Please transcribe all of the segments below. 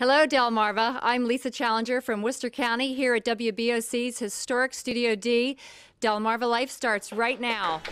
Hello, Delmarva. I'm Lisa Challenger from Worcester County here at WBOC's historic Studio D. Delmarva Life starts right now.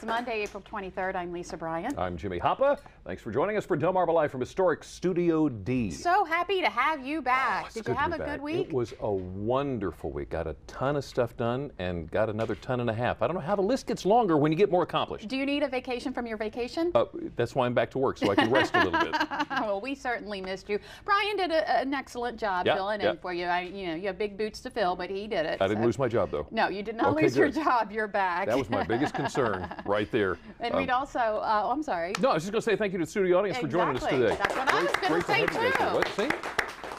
Monday, April 23rd. I'm Lisa Bryant. I'm Jimmy Hoppa. Thanks for joining us for Delmarva Live from historic Studio D. So happy to have you back. Did you have a good week? It was a wonderful week. Got a ton of stuff done and got another ton and a half. I don't know how the list gets longer when you get more accomplished. Do you need a vacation from your vacation? That's why I'm back to work, so I can rest a little bit. Well, we certainly missed you. Brian did an excellent job filling in for you. You have big boots to fill, but he did it. I didn't lose my job, though. No, you did not lose your job. You're back. That was my biggest concern right there. And we'd also, I'm sorry. No, I was just going to say thank you to the studio audience for joining us today. That's what I was going to say, too.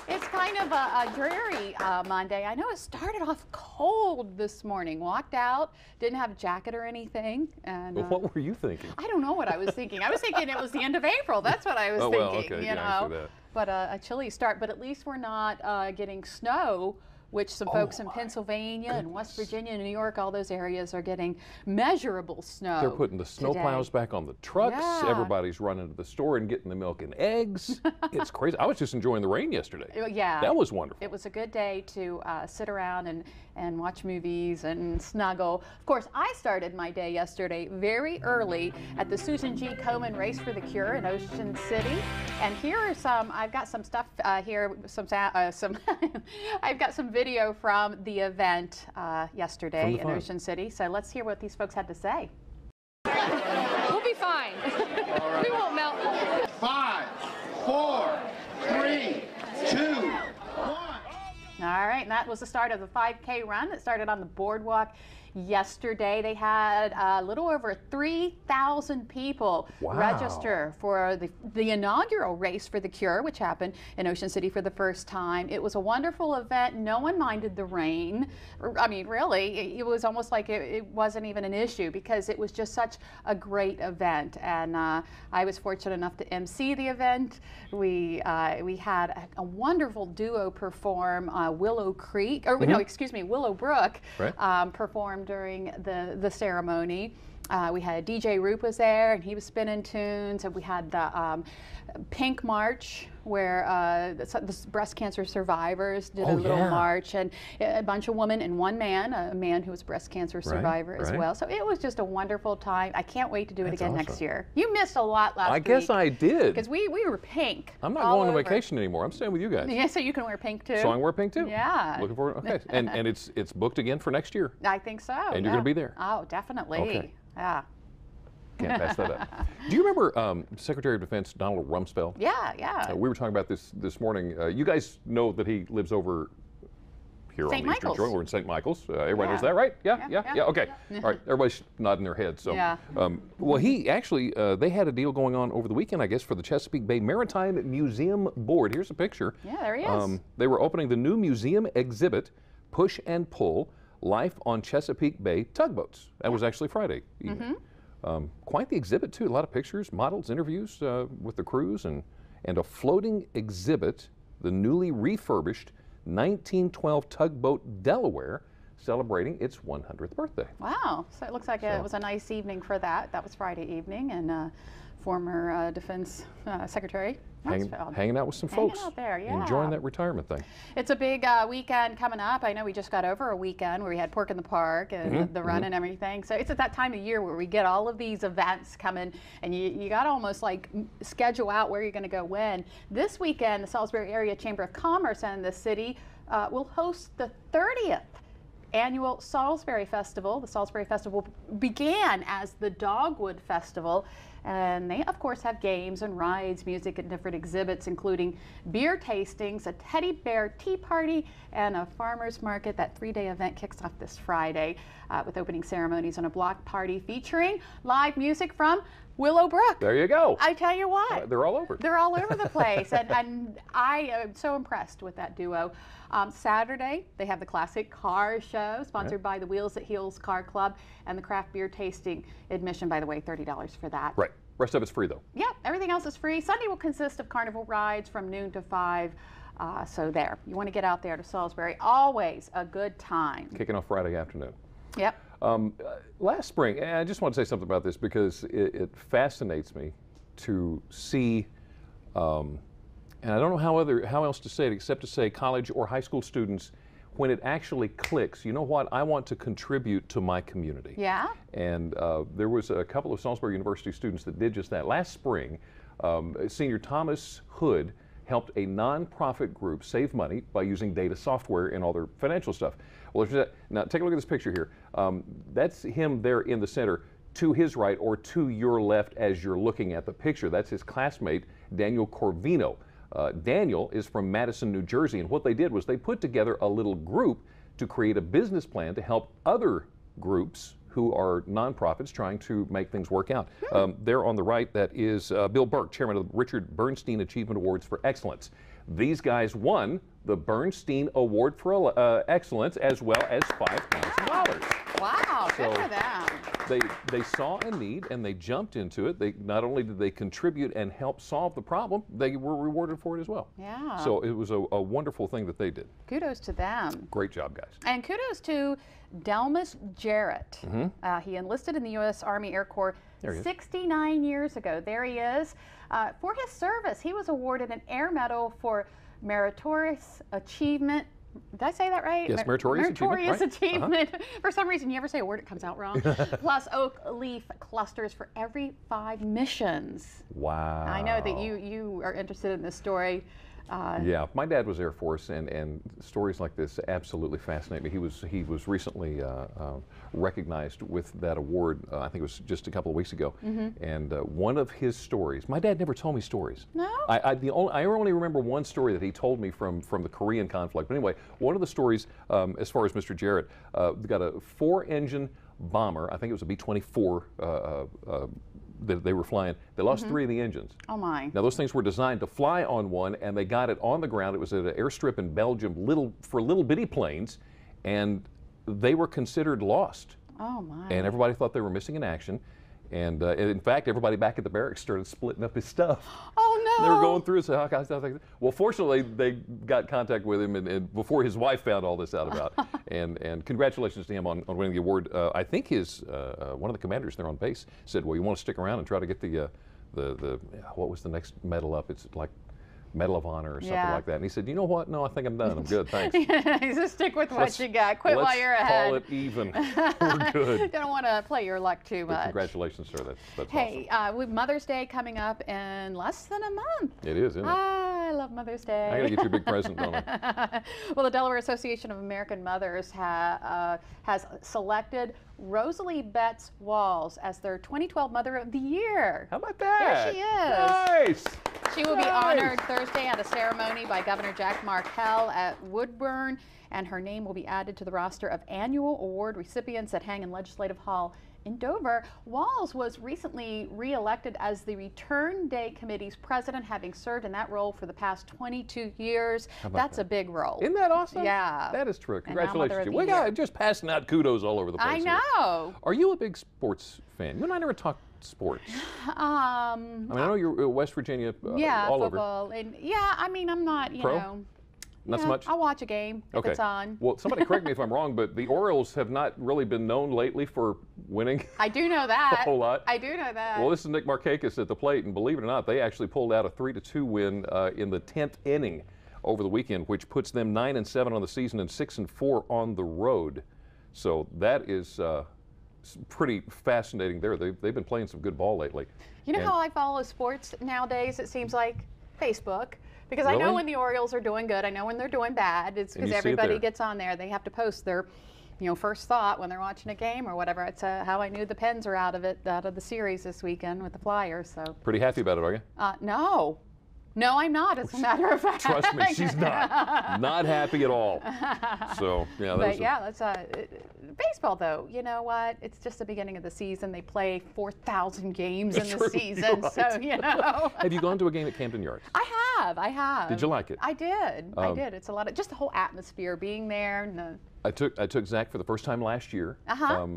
It's kind of a dreary Monday. I know it started off cold this morning. Walked out, didn't have a jacket or anything. And what were you thinking? I don't know what I was thinking. I was thinking it was the end of April. That's what I was thinking. Well, okay. I see that. But a chilly start. But at least we're not getting snow, which some folks in Pennsylvania and West Virginia and New York, all those areas are getting measurable snow. They're putting the snow plows back on the trucks. Yeah. Everybody's running to the store and getting the milk and eggs. It's crazy. I was just enjoying the rain yesterday. Yeah. That was wonderful. It was a good day to sit around and watch movies and snuggle. Of course, I started my day yesterday very early at the Susan G. Komen Race for the Cure in Ocean City. And here are I've got some stuff here, I've got some video from the event yesterday in Ocean City. So let's hear what these folks had to say. We'll be fine. We won't melt. 5, 4, 3, 2, 1. All right, and that was the start of the 5K run that started on the boardwalk yesterday. They had a little over 3,000 people register for the inaugural Race for the Cure, which happened in Ocean City for the first time. It was a wonderful event. No one minded the rain. I mean, really, it was almost like it wasn't even an issue because it was just such a great event. And I was fortunate enough to MC the event. We had a wonderful duo perform Willow Brook performed during the ceremony. We had DJ Roop was there and he was spinning tunes, and we had the Pink March where the breast cancer survivors did a little march, and a bunch of women and one man, a man who was a breast cancer survivor as well. So it was just a wonderful time. I can't wait to do it again next year. You missed a lot last week. I guess I did. Because we were pink. I'm not going on vacation anymore. I'm staying with you guys. Yeah, so you can wear pink too. So I can wear pink too? Yeah. Looking forward. Okay. and it's booked again for next year. I think so. And you're going to be there. Oh, definitely. Okay. Yeah. Can't pass that up. Do you remember Secretary of Defense Donald Rumsfeld? Yeah. We were talking about this morning. You guys know that he lives over here on the Eastern Shore. We're in St. Michael's. Everybody knows that, right? Yeah. Okay. All right. Everybody's nodding their heads. So, well, he actually they had a deal going on over the weekend, I guess, for the Chesapeake Bay Maritime Museum Board. Here's a picture. Yeah, there he is. They were opening the new museum exhibit, Push and Pull: Life on Chesapeake Bay Tugboats. That was actually Friday evening. Quite the exhibit too. A lot of pictures, models, interviews with the crews, and a floating exhibit, the newly refurbished 1912 tugboat Delaware, celebrating its 100th birthday. Wow! So it looks like it was a nice evening for that. That was Friday evening, and former Defense Secretary hanging out with some folks. Hanging out there, enjoying that retirement thing. It's a big weekend coming up. I know we just got over a weekend where we had Pork in the Park and the run and everything. So it's at that time of year where we get all of these events coming, and you got to almost like schedule out where you're going to go when. This weekend, the Salisbury Area Chamber of Commerce and the city will host the 30th annual Salisbury Festival. The Salisbury Festival began as the Dogwood Festival, and they of course have games and rides, music, and different exhibits, including beer tastings, a teddy bear tea party, and a farmer's market. That 3-day event kicks off this Friday with opening ceremonies and a block party featuring live music from Willowbrook. There you go. I tell you what. They're all over. They're all over the place. and I am so impressed with that duo. Saturday, they have the Classic Car Show, sponsored by the Wheels at Heels Car Club, and the craft beer tasting. Admission, by the way, $30 for that. Right. Rest of it's free, though. Yeah, everything else is free. Sunday will consist of carnival rides from noon to 5. So there, you want to get out there to Salisbury. Always a good time. Kicking off Friday afternoon. Yep. Last spring, and I just want to say something about this because it fascinates me to see, and I don't know how else to say it except to say college or high school students, when it actually clicks, you know what, I want to contribute to my community. Yeah. And there was a couple of Salisbury University students that did just that. Last spring, senior Thomas Hood helped a nonprofit group save money by using data software and all their financial stuff. Well, now take a look at this picture here. That's him there in the center. To his right or to your left as you're looking at the picture, that's his classmate, Daniel Corvino. Daniel is from Madison, New Jersey, and what they did was they put together a little group to create a business plan to help other groups who are nonprofits trying to make things work out. There on the right, that is Bill Burke, chairman of the Richard Bernstein Achievement Awards for Excellence. These guys won the Bernstein Award for Excellence as well as $5,000. Wow, good for them. They saw a need and they jumped into it. They not only did they contribute and help solve the problem, they were rewarded for it as well. Yeah. So it was a wonderful thing that they did. Kudos to them. Great job, guys. And kudos to Delmas Jarrett. He enlisted in the U.S. Army Air Corps 69 years ago. There he is. For his service, he was awarded an Air Medal for Meritorious Achievement. Did I say that right? Yes, meritorious achievement. For some reason, you ever say a word, it comes out wrong. Plus oak leaf clusters for every 5 missions. Wow. I know that you are interested in this story. Yeah, my dad was Air Force, and stories like this absolutely fascinate me. He was recently recognized with that award. I think it was just a couple of weeks ago. And one of his stories, my dad never told me stories. No. I only remember one story that he told me from the Korean conflict. But anyway, one of the stories, as far as Mr. Jarrett, got a 4-engine bomber. I think it was a B-24. That they were flying. They lost 3 of the engines. Oh my. Now those things were designed to fly on one, and they got it on the ground. It was at an airstrip in Belgium, for little bitty planes, and they were considered lost. Oh my. And everybody thought they were missing in action. And in fact, everybody back at the barracks started splitting up his stuff. Oh no. They were going through and saying, well, fortunately, they got contact with him and before his wife found all this out about. and congratulations to him on winning the award. I think one of the commanders there on base said, well, you want to stick around and try to get the what was the next medal up? It's like Medal of Honor or something like that. And he said, you know what? No, I think I'm done. I'm good, thanks. Just stick with what you got. Quit while you're ahead. Let's call it even. We're good. Don't want to play your luck too much. But congratulations, sir. That's hey, awesome. We have Mother's Day coming up in less than a month. It is, isn't it? I love Mother's Day. I got to get you a big present, don't I? Well, the Delaware Association of American Mothers has selected Rosalie Betts Walls as their 2012 Mother of the Year. How about that? There she is. Nice. She will be honored Thursday at a ceremony by Governor Jack Markell at Woodburn, and her name will be added to the roster of annual award recipients that hang in Legislative Hall in Dover. Walls was recently re-elected as the Return Day Committee's president, having served in that role for the past 22 years. That's a big role. Isn't that awesome? Yeah. That is true. Congratulations to you. We got just passing out kudos all over the place. I know. Here. Are you a big sports fan? You and I never talked sports. I mean, I know you're West Virginia all football. over. And I mean, I'm not, you know. Not so much? I'll watch a game if it's on. Well, somebody correct me if I'm wrong, but the Orioles have not really been known lately for winning. I do know that. A whole lot. I do know that. Well, this is Nick Markakis at the plate, and believe it or not, they actually pulled out a 3-2 win in the 10th inning over the weekend, which puts them 9-7 on the season and 6-4 on the road. So that is pretty fascinating there. They've been playing some good ball lately. You know how I follow sports nowadays? It seems like Facebook. Because I know when the Orioles are doing good, I know when they're doing bad. It's because everybody gets on there. They have to post their, first thought when they're watching a game or whatever. It's how I knew the Pens are out of the series this weekend with the Flyers. So pretty happy about it, are you? No. No, I'm not, as a matter of fact. Trust me, she's not happy at all. So, yeah. That's baseball, though. You know what? It's just the beginning of the season. They play 4,000 games in the season, right. so, you know. Have you gone to a game at Camden Yards? I have. Did you like it? I did. I did. It's a lot of, just the whole atmosphere being there. And I took Zach for the first time last year. Uh-huh.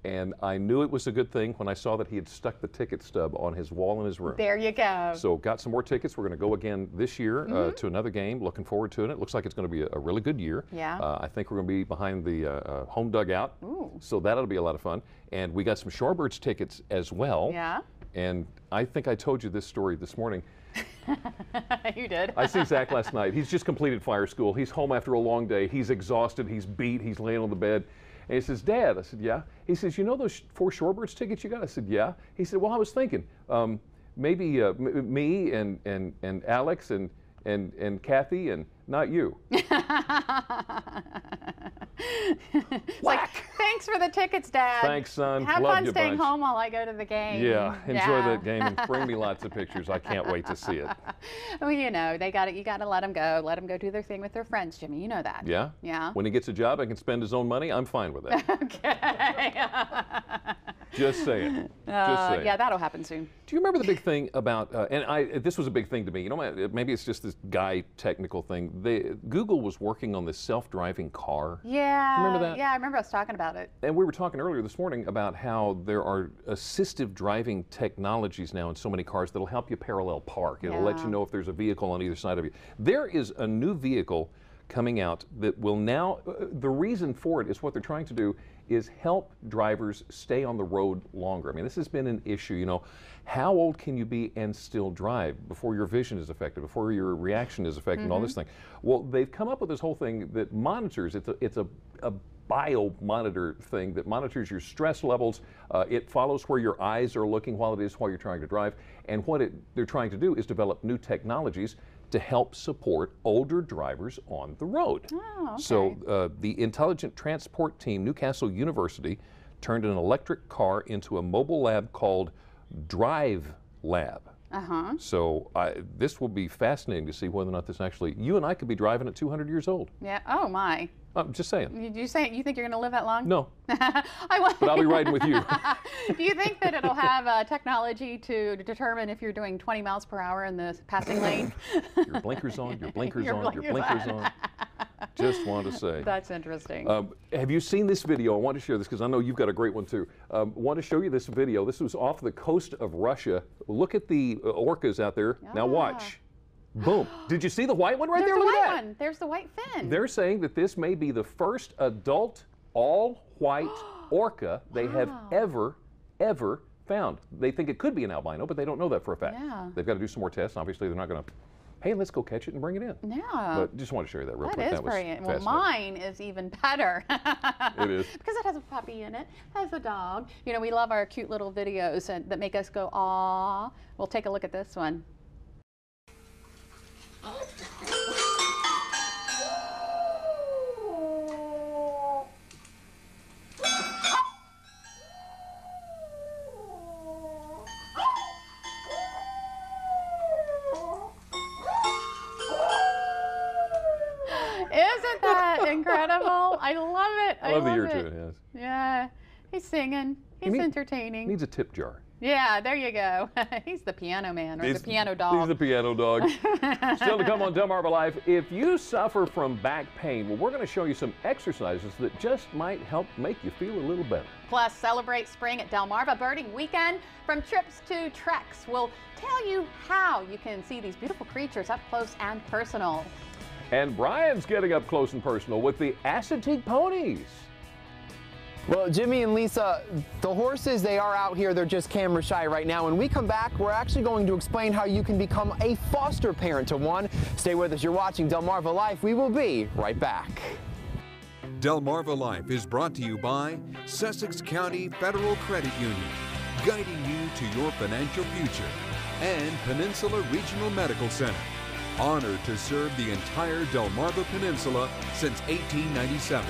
And I knew it was a good thing when I saw that he had stuck the ticket stub on his wall in his room. There you go. So got some more tickets. We're going to go again this year to another game. Looking forward to it. It looks like it's going to be a really good year. Yeah. I think we're going to be behind the home dugout. Ooh. So that'll be a lot of fun. And we got some Shorebirds tickets as well. Yeah. And I think I told you this story this morning. You did. I see Zach last night. He's just completed fire school. He's home after a long day. He's exhausted. He's beat. He's laying on the bed. And he says, Dad, I said, yeah. He says, you know those 4 Shorebirds tickets you got? I said, yeah. He said, well, I was thinking, maybe me and Alex and Kathy and not you. It's like, thanks for the tickets, Dad. Thanks, son. Have Love fun you staying bunch. home while I go to the game. Yeah, enjoy that game and bring me lots of pictures. I can't wait to see it. Well, you know, you got to let them go. Let them go do their thing with their friends, Jimmy. You know that. Yeah? Yeah. When he gets a job and can spend his own money, I'm fine with that. Okay. Just saying. Just saying. Yeah, that'll happen soon. Do you remember the big thing about, this was a big thing to me, you know, maybe it's just this guy technical thing. Google was working on this self-driving car. Yeah. Remember that? Yeah, I remember us talking about it. And we were talking earlier this morning about how there are assistive driving technologies now in so many cars that'll help you parallel park. It'll let you know if there's a vehicle on either side of you. There is a new vehicle coming out that will now, the reason for it is what they're trying to do is help drivers stay on the road longer. I mean, this has been an issue, you know. How old can you be and still drive before your vision is affected, before your reaction is affected, and all this thing? Well, they've come up with this whole thing that monitors, it's a bio-monitor thing that monitors your stress levels. It follows where your eyes are looking while you're trying to drive. And what they're trying to do is develop new technologies to help support older drivers on the road. Oh, okay. So the Intelligent Transport Team, Newcastle University, turned an electric car into a mobile lab called Drive Lab. So this will be fascinating to see whether or not this actually, you and I could be driving at 200 years old. Yeah. Oh, my. I'm just saying. You think you're going to live that long? No. But I'll be riding with you. Do you think that it'll have technology to determine if you're doing 20 miles per hour in the passing lane? Your blinkers on, your blinkers on, your blinkers on. Just want to say. That's interesting. Have you seen this video? I want to share this because I know you've got a great one too. Want to show you this video. This was off the coast of Russia. Look at the orcas out there. Now watch. Boom. Did you see the white one right there? Look at that. One. There's the white fin. They're saying that this may be the first adult all-white orca they have ever found. They think it could be an albino, but they don't know that for a fact. Yeah. They've got to do some more tests. Obviously, they're not going to, hey, let's go catch it and bring it in. Yeah. But just want to show you that real quick. That is was brilliant. Well, fascinating. mine is even better. It is. Because it has a puppy in it, has a dog. You know, we love our cute little videos that make us go, aw. We'll take a look at this one. Isn't that incredible? I love it. I love the ear to it, yes. Yeah, he's singing. He's entertaining. Needs a tip jar. Yeah, there you go. He's the piano man, or the piano dog. He's the piano dog. Still to come on Delmarva Live. If you suffer from back pain, well, we're going to show you some exercises that just might help make you feel a little better. Plus, celebrate spring at Delmarva Birding Weekend. From trips to treks, we'll tell you how you can see these beautiful creatures up close and personal. And Brian's getting up close and personal with the Acetique ponies. Well, Jimmy and Lisa, the horses, they are out here. They're just camera shy right now. When we come back, we're actually going to explain how you can become a foster parent to one. Stay with us. You're watching Delmarva Life. We will be right back. Delmarva Life is brought to you by Sussex County Federal Credit Union, guiding you to your financial future, and Peninsula Regional Medical Center, honored to serve the entire Delmarva Peninsula since 1897.